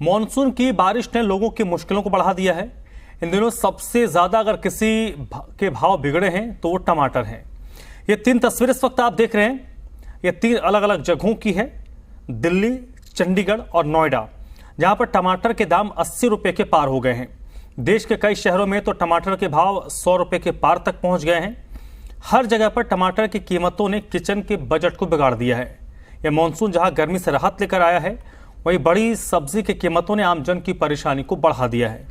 Monsoon की बारिश ने लोगों की मुश्किलों को बढ़ा दिया है। इन दिनों सबसे ज्यादा अगर किसी के भाव बिगड़े हैं तो वो टमाटर हैं। ये तीन तस्वीरें इस वक्त आप देख रहे हैं, ये तीन अलग अलग जगहों की है, दिल्ली, चंडीगढ़ और नोएडा, जहां पर टमाटर के दाम 80 रुपए के पार हो गए हैं। देश के कई शहरों में तो टमाटर के भाव 100 रुपए के पार तक पहुंच गए हैं। हर जगह पर टमाटर की कीमतों ने किचन के बजट को बिगाड़ दिया है। यह मानसून जहां गर्मी से राहत लेकर आया है, वहीं बड़ी सब्जी की कीमतों ने आमजन की परेशानी को बढ़ा दिया है।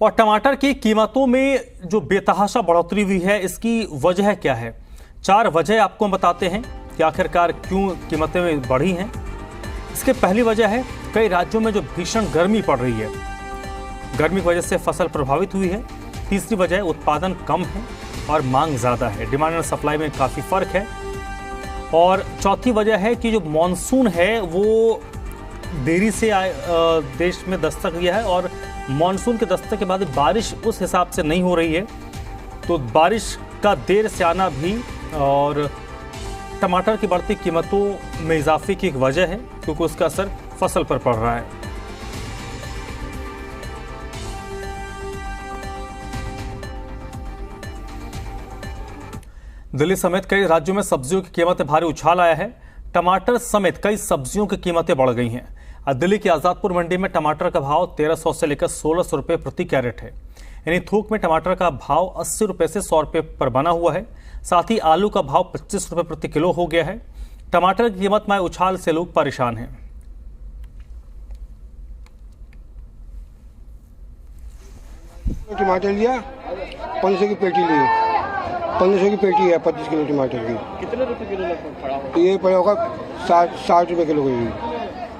और टमाटर की कीमतों में जो बेतहाशा बढ़ोतरी हुई है, इसकी वजह क्या है? 4 वजह आपको हम बताते हैं कि आखिरकार क्यों कीमतें बढ़ी हैं। इसके पहली वजह है कई राज्यों में जो भीषण गर्मी पड़ रही है, गर्मी की वजह से फसल प्रभावित हुई है। तीसरी वजह उत्पादन कम है और मांग ज़्यादा है, डिमांड और सप्लाई में काफ़ी फर्क है। और चौथी वजह है कि जो मॉनसून है वो देरी से देश में दस्तक दिया है और मॉनसून के दस्तक के बाद बारिश उस हिसाब से नहीं हो रही है, तो बारिश का देर से आना भी और टमाटर की बढ़ती कीमतों में इजाफे की एक वजह है, क्योंकि उसका असर फसल पर पड़ रहा है। दिल्ली समेत कई राज्यों में सब्जियों की कीमतें भारी उछाल आया है। टमाटर समेत कई सब्जियों की कीमतें बढ़ गई हैं। दिल्ली की आजादपुर मंडी में टमाटर का भाव 1300 से लेकर 1600 रुपए प्रति कैरेट है। यानी थोक में टमाटर का भाव 80 रुपए से 100 रुपए पर बना हुआ है। साथ ही आलू का भाव 25 रुपए प्रति किलो हो गया है। टमाटर की कीमत में उछाल से लोग परेशान हैं। टमाटर लिया 500 की पेटी ली, 1500 की पेटी है 25 किलो टमाटर की। कितने रुपए किलो लगभग पड़ा होगा? ये पड़ा होगा 60 रुपए किलो की,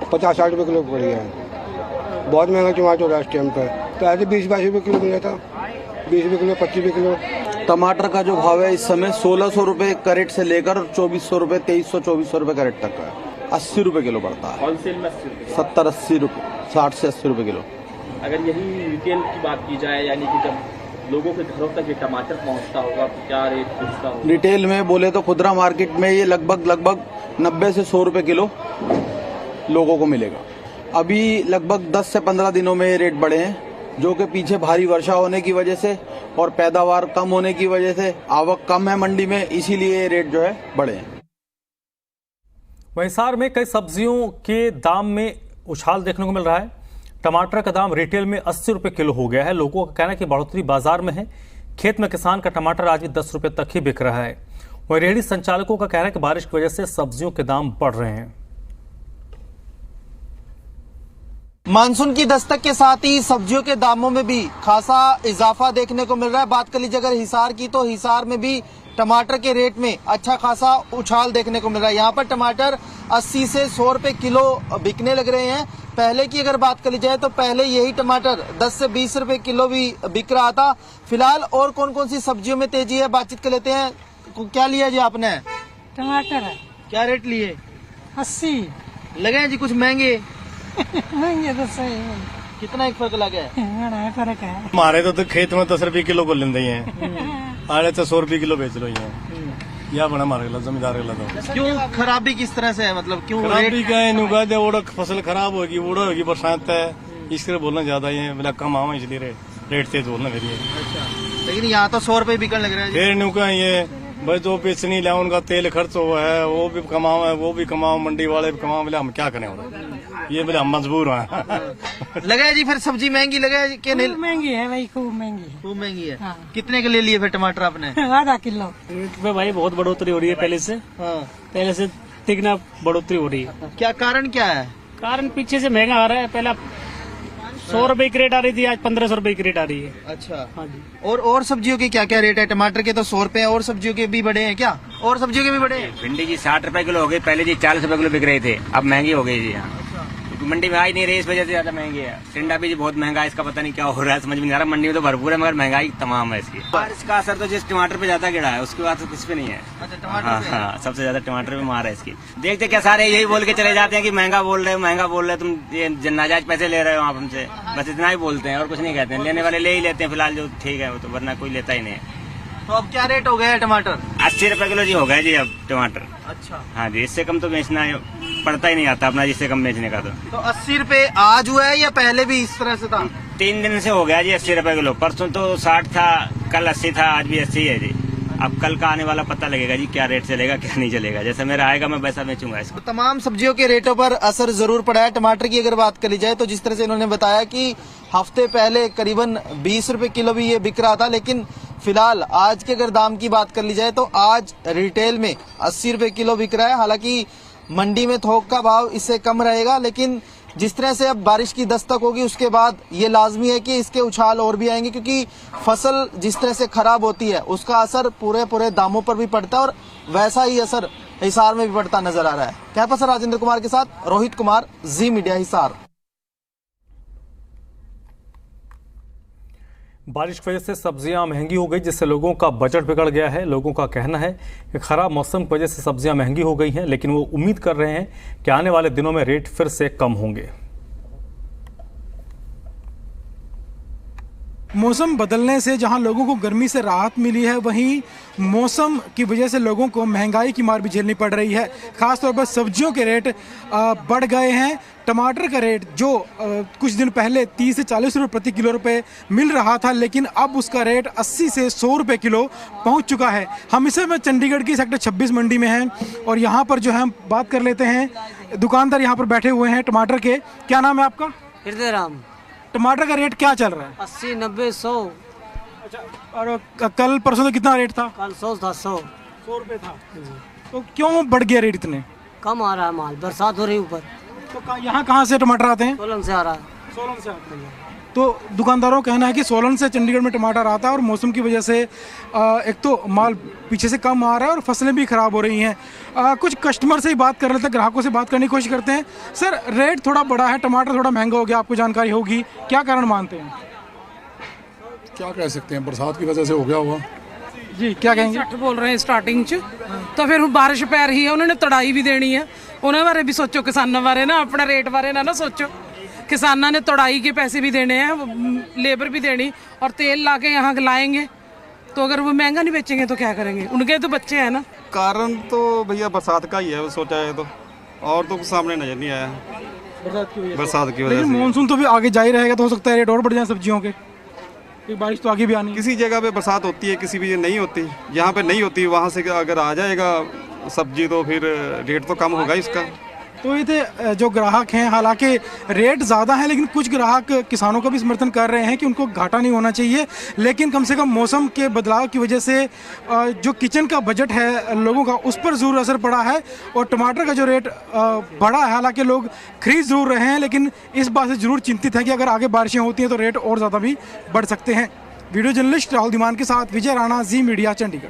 50-60 रुपए किलो पड़ी है। बहुत महंगा टमाटर हो रहा है इस टाइम पर। तो ऐसे 20-22 रुपए किलो मिला था, 20 रुपए किलो, 25 रुपए किलो। टमाटर का जो भाव है इस समय 1600 रुपए कैरेट से लेकर 2400 रुपए, 2300-2400 रुपए कैरेट तक है। 80 रुपए किलो पड़ता है। होलसेल में 70-80 रुपए, 60 से 80 रुपए किलो। अगर यही रिटेल की बात की जाए, यानी कि जब लोगों के घरों तक ये टमाटर पहुंचता होगा तो क्या रेट पूछता होगा? रिटेल में बोले तो खुदरा मार्केट में ये लगभग 90 से 100 रुपए किलो लोगों को मिलेगा। अभी लगभग 10 से 15 दिनों में ये रेट बढ़े हैं, जो कि पीछे भारी वर्षा होने की वजह से और पैदावार कम होने की वजह से आवक कम है मंडी में, इसीलिए ये रेट जो है बढ़े हैं। वहीं हिसार में कई सब्जियों के दाम में उछाल देखने को मिल रहा है। टमाटर का दाम रिटेल में 80 रुपए किलो हो गया है। लोगों का कहना है कि बढ़ोतरी बाजार में है। खेत में किसान का टमाटर आज भी 10 रुपए तक ही बिक रहा है। वहीं रेहड़ी संचालकों का कहना है कि बारिश की वजह से सब्जियों के दाम बढ़ रहे हैं। मानसून की दस्तक के साथ ही सब्जियों के दामों में भी खासा इजाफा देखने को मिल रहा है। बात कर लीजिए अगर हिसार की, तो हिसार में भी टमाटर के रेट में अच्छा खासा उछाल देखने को मिल रहा है। यहाँ पर टमाटर 80 से 100 रुपए किलो बिकने लग रहे हैं। पहले की अगर बात कर ली जाए तो पहले यही टमाटर 10 से 20 रुपए किलो भी बिक रहा था। फिलहाल और कौन कौन सी सब्जियों में तेजी है, बातचीत कर लेते हैं। क्या लिया जी आपने? टमाटर है। क्या रेट लिए? 80 लगे हैं जी कुछ महंगे? महंगे तो सही है। कितना एक फर्क लगा है? बड़ा फर्क है। हमारे तो खेत में 10 रुपए किलो को लेंदे हैं, आड़े तो 100 रुपए किलो बेच लो या बना हमारे गला जमींदार गला। तो क्यों खराबी किस तरह से है, मतलब क्यों खराबी क्या है? नुका दे ओड़ा फसल खराब होगी, ओड़ा होगी, बरसात है, इसलिए बोलना ज्यादा ही है, कम आवा इसलिए रेट तेज बोलना फिर। अच्छा, लेकिन यहाँ तो 100 रुपए बिकने लग रहा है। फिर नुका ये भाई जो बेचनी लिया उनका तेल खर्च हुआ है, वो भी कमाओ है, वो भी कमाओ, मंडी वाले भी कमाओ, बोले हम क्या करें? ये बोले हम मजबूर हैं। लगा जी फिर सब्जी महंगी लगा है कि नहीं? महंगी है भाई, खूब महंगी है। खूब महंगी है। हाँ। कितने के ले लिए फिर टमाटर आपने? आधा किलो। रेट में भाई बहुत बढ़ोतरी हो रही है पहले से। हाँ। पहले से तिगना बढ़ोतरी हो रही है। क्या कारण क्या है? कारण पीछे से महंगा आ रहा है। पहला 100 रुपए की रेट आ रही थी, आज 1500 रुपए की रेट आ रही है। अच्छा। हाँ जी। और सब्जियों के क्या क्या रेट है? टमाटर के तो 100 रुपए, और सब्जियों के भी बढ़े हैं क्या? और सब्जियों के भी बढ़े हैं? भिंडी जी 60 रुपए किलो हो गई, पहले जी 40 रुपए किलो बिक रहे थे, अब महंगी हो गई जी। यहाँ मंडी में आ ही नहीं रही, इस वजह से ज्यादा महंगी है। टिंडा भी जी बहुत महंगा है, इसका पता नहीं क्या हो रहा है, समझ में नहीं आ रहा। मंडी में तो भरपूर है मगर महंगाई तमाम है इसकी। बारिश का असर तो जिस टमाटर पे ज्यादा गिरा है, उसके बाद तो कुछ भी नहीं है। अच्छा, हाँ, सबसे ज्यादा टमाटर पे मार है इसकी। देखते क्या सारे यही बोल के चले जाते हैं कि महंगा बोल रहे हो, महंगा बोल रहे हो, तुम ये नाजायज पैसे ले रहे हो आप हमसे, बस इतना ही बोलते हैं और कुछ नहीं कहते हैं। लेने वाले ले ही लेते हैं फिलहाल, जो ठीक है वो तो, वरना कोई लेता ही नहीं है। तो अब क्या रेट हो गया है टमाटर? 80 रुपए किलो जी हो गया जी अब टमाटर। अच्छा, हाँ जी, इससे कम तो बेचना पड़ता ही नहीं आता अपना, जिससे कम बेचने का। तो 80 रुपए आज हुआ है या पहले भी इस तरह से था? 3 दिन से हो गया जी 80 रुपए किलो। परसों तो 60 था, कल 80 था, आज भी 80 है जी। अब कल का आने वाला पता लगेगा जी, क्या रेट चलेगा क्या नहीं चलेगा। जैसा मेरा आएगा मैं वैसा बेचूंगा इसको। तमाम सब्जियों के रेटों पर असर जरूर पड़ा है। टमाटर की अगर बात करी जाए तो जिस तरह से इन्होंने बताया कि हफ्ते पहले करीबन 20 रुपए किलो भी ये बिक रहा था, लेकिन फिलहाल आज के अगर दाम की बात कर ली जाए तो आज रिटेल में 80 रुपए किलो बिक रहा है। हालांकि मंडी में थोक का भाव इससे कम रहेगा, लेकिन जिस तरह से अब बारिश की दस्तक होगी उसके बाद ये लाजमी है कि इसके उछाल और भी आएंगे, क्योंकि फसल जिस तरह से खराब होती है उसका असर पूरे दामों पर भी पड़ता है और वैसा ही असर हिसार में भी पड़ता नजर आ रहा है। कैंपा से राजेंद्र कुमार के साथ रोहित कुमार, जी मीडिया हिसार। बारिश की वजह से सब्जियां महंगी हो गई, जिससे लोगों का बजट बिगड़ गया है। लोगों का कहना है कि खराब मौसम की वजह से सब्जियां महंगी हो गई हैं, लेकिन वो उम्मीद कर रहे हैं कि आने वाले दिनों में रेट फिर से कम होंगे। मौसम बदलने से जहां लोगों को गर्मी से राहत मिली है, वहीं मौसम की वजह से लोगों को महंगाई की मार भी झेलनी पड़ रही है। खासतौर पर सब्जियों के रेट बढ़ गए हैं। टमाटर का रेट जो कुछ दिन पहले 30 से 40 रुपये प्रति किलो मिल रहा था, लेकिन अब उसका रेट 80 से 100 रुपये किलो पहुंच चुका है। हम इसे में चंडीगढ़ की सेक्टर 26 मंडी में हैं और यहाँ पर जो है हम बात कर लेते हैं, दुकानदार यहाँ पर बैठे हुए हैं टमाटर के। क्या नाम है आपका? हृदय राम। टमाटर का रेट क्या चल रहा है? 80, 90, 100। अच्छा, और कल परसों तो कितना रेट था? कल 100 था। 100 रुपये था। तो क्यों बढ़ गया रेट इतने? कम आ रहा है माल, बरसात हो रही ऊपर। तो यहाँ कहाँ से टमाटर आते हैं? सोलन से आ रहा है। सोलन से आते हैं। तो दुकानदारों का कहना है कि सोलन से चंडीगढ़ में टमाटर आता है और मौसम की वजह से एक तो माल पीछे से कम आ रहा है और फसलें भी खराब हो रही हैं। कुछ कस्टमर से ही बात कर लेते हैं, ग्राहकों से बात करने की कोशिश करते हैं। सर, रेट थोड़ा बढ़ा है, टमाटर थोड़ा महंगा हो गया, आपको जानकारी होगी, क्या कारण मानते हैं? क्या कह सकते हैं, बरसात की वजह से हो गया होगा जी। क्या कहेंगे? 60 बोल रहे हैं स्टार्टिंग च, तो फिर बारिश पै रही है, उन्होंने तड़ाई भी देनी है, उन्होंने बारे भी सोचो, किसानों बारे ना, अपने रेट बारे ना सोचो। किसानों ने तोड़ाई के पैसे भी देने हैं, लेबर भी देनी, और तेल ला के यहाँ लाएंगे, तो अगर वो महंगा नहीं बेचेंगे तो क्या करेंगे? उनके तो बच्चे हैं ना। कारण तो भैया बरसात का ही है, वो सोचा है तो, और तो कुछ सामने नजर नहीं आया। बरसात की वजह से। मानसून तो भी आगे जा ही रहेगा, तो हो सकता है रेट और बढ़ जाए सब्जियों के। बारिश तो आगे भी आनी। किसी जगह पे बरसात होती है, किसी भी नहीं होती। यहाँ पे नहीं होती, वहाँ से अगर आ जाएगा सब्जी तो फिर रेट तो कम होगा इसका। तो ये थे जो ग्राहक हैं, हालांकि रेट ज़्यादा है, लेकिन कुछ ग्राहक किसानों का भी समर्थन कर रहे हैं कि उनको घाटा नहीं होना चाहिए, लेकिन कम से कम मौसम के बदलाव की वजह से जो किचन का बजट है लोगों का, उस पर ज़रूर असर पड़ा है। और टमाटर का जो रेट बढ़ा है, हालांकि लोग खरीद ज़रूर रहे हैं, लेकिन इस बात से ज़रूर चिंतित है कि अगर आगे बारिशें होती हैं तो रेट और ज़्यादा भी बढ़ सकते हैं। वीडियो जर्नलिस्ट राहुल धीमान के साथ विजय राणा, जी मीडिया, चंडीगढ़।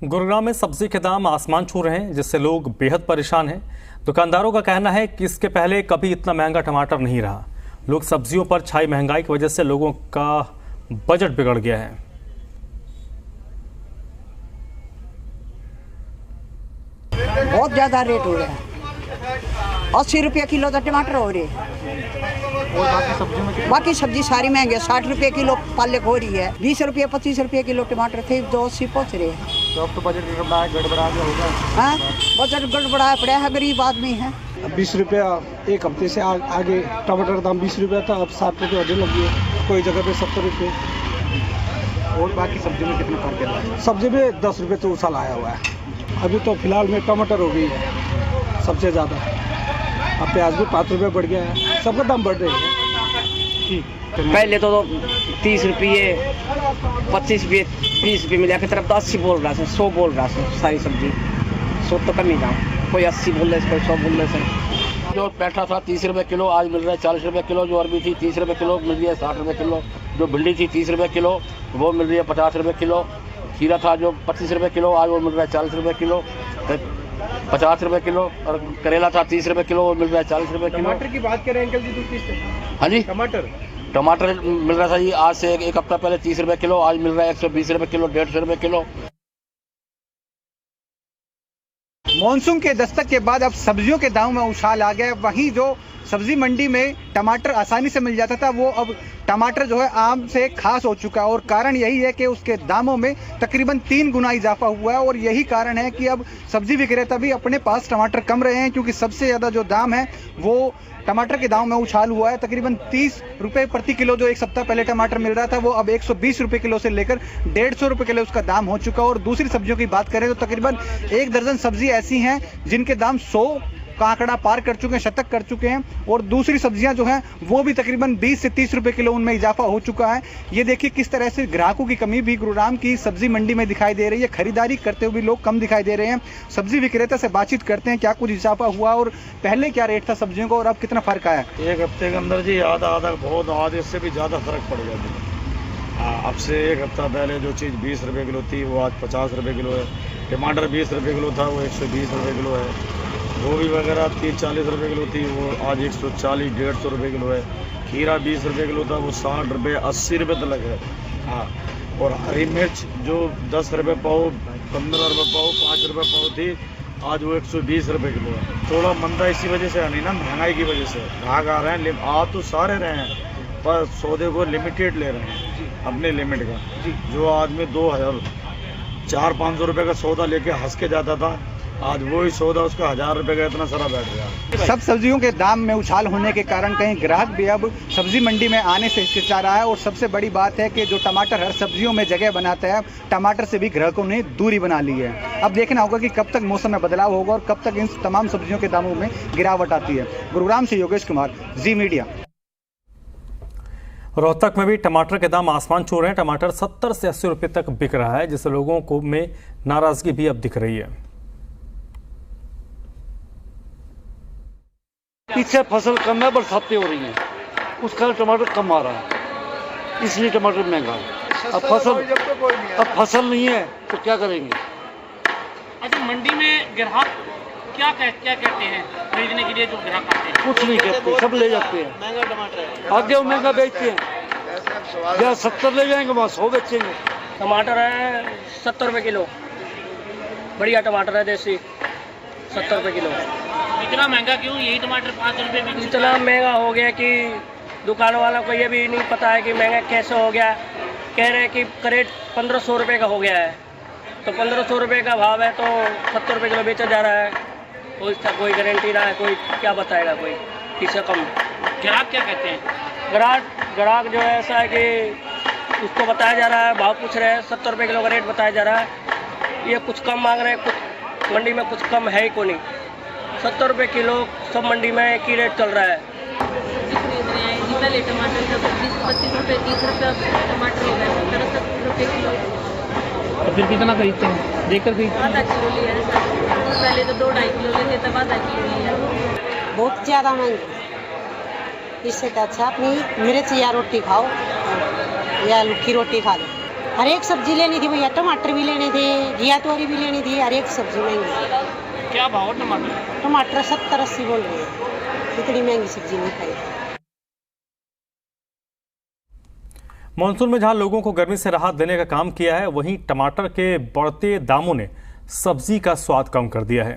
गुरुग्राम में सब्जी के दाम आसमान छू रहे हैं, जिससे लोग बेहद परेशान हैं। दुकानदारों का कहना है कि इसके पहले कभी इतना महंगा टमाटर नहीं रहा। लोग सब्जियों पर छाई महंगाई की वजह से लोगों का बजट बिगड़ गया है। बहुत ज्यादा रेट हो रहा है, 80 रुपये किलो तो टमाटर हो रहे हैं। बाकी सब्जी सारी महंगी है, 60 रुपये किलो पालक हो रही है, 20 रुपये 25 रुपये किलो टमाटर थे, 280 पहुँच रहे हैं। तो अब तो बजट गड़बड़ा गया होगा। हाँ, बजट गड़बड़ा पड़ा है, गरीब आदमी है। 20 रुपया एक हफ्ते से आगे टमाटर का दाम 20 रुपया था, अब 60 रुपये होने लगी है, कोई जगह पे 70 रुपये। और बाकी सब्जी में कितना फर्क है? सब्जी में 10 रुपये तो उछाल आया हुआ है। अभी तो फिलहाल में टमाटर हो गई है सबसे ज़्यादा, अब प्याज भी 5 रुपये बढ़ गया है, सबका दाम बढ़ रही है। पहले तो 30 रुपये 25 रुपये 20 रुपये मिला, तरफ तो 80 बोल रहा है, 100 बोल रहा है सारी सब्जी। 100 तो कम ही दाम, कोई 80 बोल रहे, कोई 100 बोल रहे। जो पैठा था 30 रुपये किलो, आज मिल रहा है 40 रुपये किलो। जो अरबी थी 30 रुपये किलो, मिल रही है 60 रुपये किलो। जो भिंडी थी 30 रुपये किलो, वो मिल रही है 50 रुपये किलो। खीरा था जो 25 रुपये किलो, आज वो मिल रहा है 40 रुपये किलो, 50 रुपये किलो। और करेला था 30 रुपये किलो, वो मिल रहा है 40 रुपये किलो। टमाटर की बात करें अंकल जी, तो हाँ जी, टमाटर मिल रहा था जी आज से एक हफ्ता पहले 30 रुपये किलो, आज मिल रहा है 120 रुपये किलो, 150 रुपये किलो। मॉनसून के दस्तक के बाद अब सब्जियों के दामों में उछाल आ गया। वहीं जो सब्जी मंडी में टमाटर आसानी से मिल जाता था, वो अब टमाटर जो है आम से खास हो चुका है। और कारण यही है कि उसके दामों में तकरीबन 3 गुना इजाफा हुआ है। और यही कारण है कि अब सब्जी विक्रेता भी अपने पास टमाटर कम रहे हैं, क्योंकि सबसे ज़्यादा जो दाम है वो टमाटर के दाम में उछाल हुआ है। तकरीबन 30 रुपए प्रति किलो जो एक सप्ताह पहले टमाटर मिल रहा था, वो अब 120 रुपए किलो से लेकर 150 रुपए किलो उसका दाम हो चुका है। और दूसरी सब्जियों की बात करें तो तकरीबन 1 दर्जन सब्जी ऐसी हैं जिनके दाम 100 का आंकड़ा पार कर चुके हैं, शतक कर चुके हैं। और दूसरी सब्जियां जो हैं वो भी तकरीबन 20 से 30 रुपए किलो उनमें इजाफा हो चुका है। ये देखिए किस तरह से ग्राहकों की कमी भी गुरुग्राम की सब्जी मंडी में दिखाई दे रही है। खरीदारी करते हुए लोग कम दिखाई दे रहे हैं। सब्जी विक्रेता से बातचीत करते हैं क्या कुछ इजाफा हुआ और पहले क्या रेट था सब्जियों का और अब कितना फर्क आया। एक हफ्ते के अंदर जी आधा बहुत आधे से भी ज़्यादा फर्क पड़ गया जी। अब से एक हफ्ता पहले जो चीज़ 20 रुपए किलो थी वो आज 50 रुपए किलो है। टमाटर 20 रुपए किलो था वो 120 रुपए किलो है। गोभी वगैरह 30-40 रुपए किलो थी वो आज 140-150 रुपए किलो है। खीरा 20 रुपए किलो था वो 60 रुपए 80 रुपए तक है। हाँ, और हरी मिर्च जो 10 रुपए पाव 15 रुपए पाव 5 रुपए पाव थी, आज वो 120 रुपए किलो है। थोड़ा मंदा इसी वजह से है नहीं ना, महंगाई की वजह से ग्राहक आ रहे हैं। आ तो सारे रहे हैं पर सौदे को लिमिटेड ले रहे हैं अपने लिमिट का। जो आदमी 2000 400-500 रुपए का सौदा लेके हंस के जाता था, आज वही सौदा उसका 1000 रुपए का इतना सारा बैठ गया। सब सब्जियों के दाम में उछाल होने के कारण कहीं ग्राहक भी अब सब्जी मंडी में आने से हिचकिचा रहा है। और सबसे बड़ी बात है कि जो टमाटर हर सब्जियों में जगह बनाता है, टमाटर से भी ग्राहकों ने दूरी बना ली है। अब देखना होगा कि कब तक मौसम में बदलाव होगा और कब तक इन तमाम सब्जियों के दामों में गिरावट आती है। गुरुग्राम से योगेश कुमार, जी मीडिया। रोहतक में भी टमाटर के दाम आसमान छू रहे हैं। टमाटर 70 से 80 रुपए तक बिक रहा है, जिससे लोगों को में नाराजगी भी अब दिख रही है। पीछे फसल कम है, बरसातें हो रही हैं, उस कारण टमाटर कम आ रहा है, इसलिए टमाटर महंगा है। अब फसल नहीं है तो क्या करेंगे। अच्छा, मंडी में ग्राहक क्या कहते हैं खरीदने के लिए जो ग्राहक आते हैं? कुछ नहीं कहते, सब ले जाते हैं। महंगा टमाटर है, आगे वो महंगा बेचते हैं। जहाँ 70 ले जाएंगे वहाँ 100 बेचेंगे। टमाटर है 70 रुपए किलो, बढ़िया टमाटर है देसी, 70 रुपए किलो। इतना महंगा क्यों? यही टमाटर 5 रुपए में इतना महंगा हो गया कि दुकान वालों को ये भी नहीं पता है कि महंगा कैसे हो गया। कह रहे हैं कि करेट 1500 रुपए का हो गया है, तो 1500 रुपए का भाव है तो 70 रुपए किलो बेचा जा रहा है। तो इसका कोई गारंटी ना है, कोई क्या बताएगा कोई इससे कम। ग्राहक क्या कहते हैं? ग्राहक जो है ऐसा है कि उसको बताया जा रहा है, भाव पूछ रहे हैं, 70 रुपए किलो का रेट बताया जा रहा है। ये कुछ कम मांग रहे हैं, कुछ मंडी में कुछ कम है ही को नहीं। 70 रुपए किलो सब मंडी में एक ही रेट चल रहा है। पहले टमाटर का 25 रुपए 30 रुपए टमाटर हो गया 70 रुपए किलो। तो फिर कितना खरीदते हैं? देखकर खरीदते हैं। आधा किलो लिया है, पहले तो 2-2.5 किलो लेते तब आधा किलो लिया। बहुत ज़्यादा महंगी, इससे तो अच्छा अपनी मिर्च या रोटी खाओ या लुखी रोटी खा लो। हर एक सब्जी लेनी थी भैया, टमाटर भी लेने थे, घिया तोरी भी लेनी थी, हर एक सब्जी महंगी। क्या भाव टमाटर? टमाटर 70-80 बोल रहे हैं, इतनी महंगी सब्जी नहीं खाई। मानसून में जहां लोगों को गर्मी से राहत देने का काम किया है, वहीं टमाटर के बढ़ते दामों ने सब्जी का स्वाद कम कर दिया है।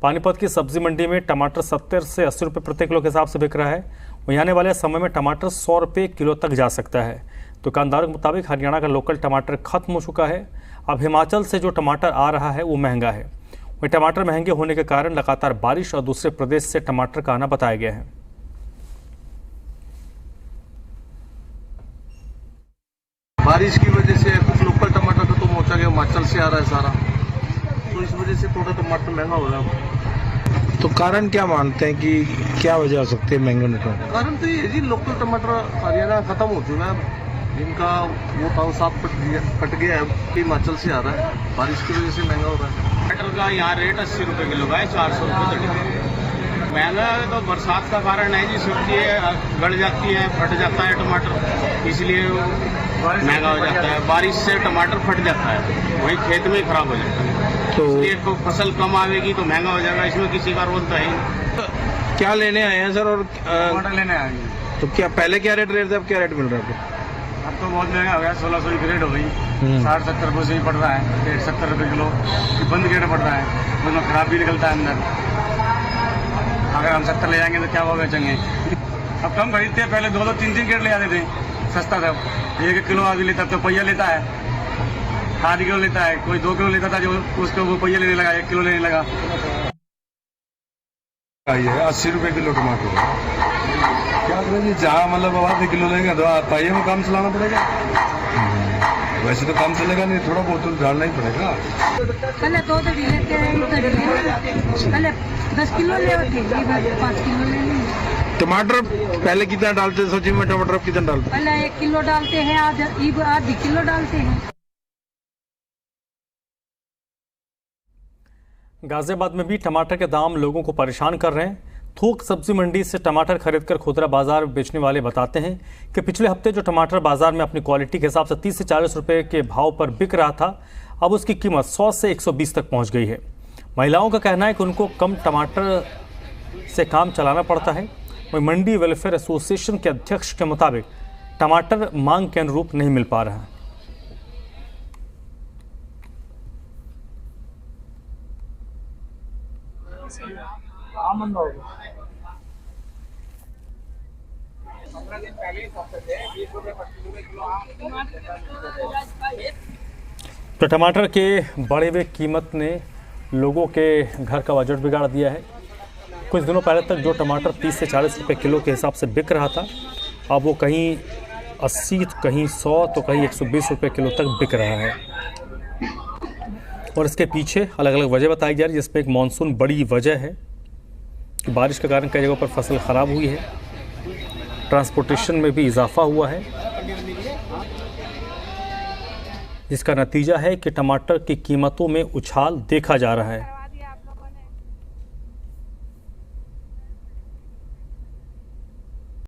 पानीपत की सब्जी मंडी में टमाटर 70 से 80 रुपए प्रति किलो के हिसाब से बिक रहा है। वहीं आने वाले समय में टमाटर 100 रुपए किलो तक जा सकता है। दुकानदारों के मुताबिक हरियाणा का लोकल टमाटर खत्म हो चुका है। अब हिमाचल से जो टमाटर आ रहा है वो महंगा है। वहीं टमाटर महंगे होने के कारण लगातार बारिश और दूसरे प्रदेश से टमाटर का आना बताया गया है। बारिश की वजह से कुछ लोकल टमाटर का तो पहुंचा गया, हिमाचल से आ रहा है सारा, तो इस वजह से थोड़ा टमाटर महंगा हो रहा है। तो कारण क्या मानते हैं कि क्या वजह हो सकती है महंगे होने का? कारण तो ये जी लोकल टमाटर हरियाणा खत्म हो चुका है, जिनका वो भाव साफ कट गया है, हिमाचल से आ रहा है, बारिश की वजह से महंगा हो रहा है। टमाटर का यहाँ रेट 80 रुपए किलो का है, 400 रुपये तक। महंगा तो बरसात का कारण है जी, सब्जी गड़ जाती है, फट जाता है टमाटर, इसलिए महंगा हो जाता है। बारिश से टमाटर फट जाता है, वही खेत में खराब हो जाता है, तो इसलिए फसल कम आवेगी तो महंगा हो जाएगा, इसमें किसी का रोल तो है। क्या लेने आए हैं सर? और टमाटर लेने आए हैं। तो क्या पहले क्या रेट थे, अब क्या रेट मिल रहा है? तो बहुत महंगा हो गया, 1600 की रेट हो गई, 60-70 रुपये से ही पड़ रहा है, रेट 70 रुपये किलो बंद रेट पड़ रहा है, उसमें खराब भी निकलता है अंदर। अगर हम 70 ले जाएंगे तो क्या भाव बेचेंगे? अब कम खरीदते हैं, पहले 2-2, 3-3 क्रेट ले आते थे, सस्ता था, 1 किलो आदमी लेता, तो पहिया लेता है, आधी किलो लेता है, कोई 2 किलो लेता था, जो उसको वो पहिया लेने लगा, 1 किलो लेने लगा। 80 रुपए किलो टमाटर, क्या करें जी, जहाँ मतलब आधे किलो लेंगे तो पाइये में काम चलाना पड़ेगा, वैसे तो काम चलेगा नहीं, थोड़ा बहुत तो डालना ही पड़ेगा। पहले 2 लेते हैं, पहले 10 किलो ले 5 किलो ले लेंगे। टमाटर पहले कितना डालते हैं सब्जी में, टमाटर अब कितना डालते हैं? पहले 1 किलो डालते हैं, आधी किलो डालते हैं। गाजियाबाद में भी टमाटर के दाम लोगों को परेशान कर रहे हैं। थोक सब्जी मंडी से टमाटर खरीदकर खुदरा बाजार में बेचने वाले बताते हैं कि पिछले हफ्ते जो टमाटर बाजार में अपनी क्वालिटी के हिसाब से 30 से 40 रुपए के भाव पर बिक रहा था, अब उसकी कीमत 100 से 120 तक पहुंच गई है। महिलाओं का कहना है कि उनको कम टमाटर से काम चलाना पड़ता है। वहीं मंडी वेलफेयर एसोसिएशन के अध्यक्ष के मुताबिक टमाटर मांग के अनुरूप नहीं मिल पा रहा है। तो टमाटर के बढ़े हुए कीमत ने लोगों के घर का बजट बिगाड़ दिया है। कुछ दिनों पहले तक जो टमाटर 30 से 40 रुपए किलो के हिसाब से बिक रहा था, अब वो कहीं 80, कहीं 100, तो कहीं 120 रुपए किलो तक बिक रहा है। और इसके पीछे अलग अलग वजह बताई जा रही है, जिसमें एक मानसून बड़ी वजह है कि बारिश के कारण कई जगहों पर फसल ख़राब हुई है, ट्रांसपोर्टेशन में भी इजाफा हुआ है, जिसका नतीजा है कि टमाटर की कीमतों में उछाल देखा जा रहा है।